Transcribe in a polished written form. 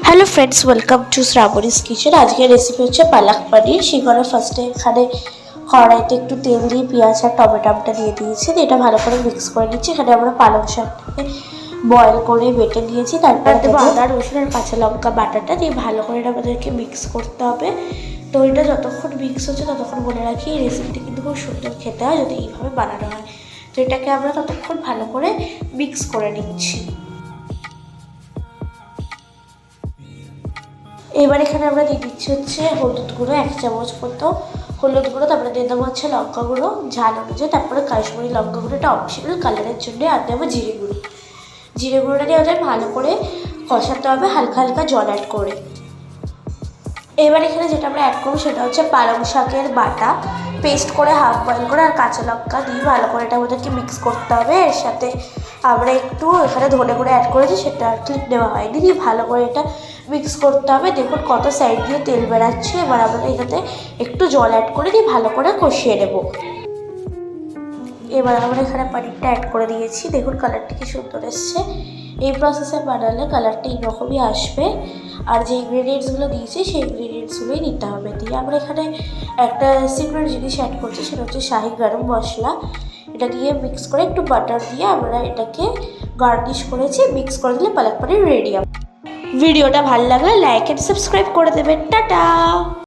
Hello friends, welcome to Shrabani's kitchen. আজকের recipe হচ্ছে পালক পনির। সেখানে ফার্স্টে এখানে কড়াইতে একটু তেল দিয়ে পেঁয়াজ আর টমেটোটা দিয়ে দিয়েছি, এটা ভালো করে মিক্স করে নিচ্ছি। এখানে আমরা পালক শাকটাকে বয়েল করে বেটে নিয়েছি, তারপর দেবো আদা রসুন আর কাঁচা লঙ্কা বাটাটা দিয়ে ভালো করে এটা আমাদেরকে মিক্স করতে হবে। তো এটা যতক্ষণ মিক্স হচ্ছে ততক্ষণ বলে রাখি এই রেসিপিটা কিন্তু খুব সুন্দর খেতে হয় যদি এইভাবে বানানো হয়। তো এটাকে আমরা ততক্ষণ ভালো করে মিক্স করে নিচ্ছি। এবার এখানে আমরা দিয়ে দিচ্ছি হচ্ছে হলুদ গুঁড়ো 1 চামচ মতো হলুদ গুঁড়ো, তারপরে দিয়ে দেবো হচ্ছে লঙ্কা গুঁড়ো ঝাল অনুযায়ী, তারপরে কাশ্মীরি লঙ্কা গুঁড়ো, এটা অপশনাল কালারের জন্য। আর দেবো জিরে গুঁড়ো। জিরে গুঁড়োটা দিয়ে ওদের ভালো করে কষাতে হবে হালকা হালকা জল অ্যাড করে। এবার এখানে যেটা আমরা অ্যাড করবো সেটা হচ্ছে পালং শাকের বাটা পেস্ট করে হাফ বয়েল করে আর কাঁচা লঙ্কা দিয়ে ভালো করে এটা আমাদেরকে মিক্স করতে হবে। এর সাথে আমরা একটু এখানে ধনে গুঁড়ো অ্যাড করেছি, সেটা ক্লিপ নেওয়া হয়নি, দিয়ে ভালো করে এটা মিক্স করতে হবে। দেখুন কত সাইড দিয়ে তেল বেরাচ্ছে। এবার আমরা এটাতে একটু জল অ্যাড করে দিয়ে ভালো করে কষিয়ে নেব। এবার আমরা এখানে পনিরটা অ্যাড করে দিয়েছি, দেখুন কালারটা কি সুন্দর এসছে। এই প্রসেসে বানালে কালারটা এইরকমই আসবে। আর যে ইনগ্রিডিয়েন্টসগুলো দিয়েছি সেই ইনগ্রিডিয়েন্টসগুলোই নিতে হবে। দিয়ে আমরা এখানে একটা সিক্রেট জিনিস অ্যাড করছি, সেটা হচ্ছে শাহি গরম মশলা। এটা দিয়ে মিক্স করে একটু বাটার দিয়ে আমরা এটাকে গার্নিশ করেছি। মিক্স করে দিলে পালক পনির রেডি। ভিডিওটা ভালো লাগলে লাইক অ্যান্ড সাবস্ক্রাইব করে দেবেন। টাটা।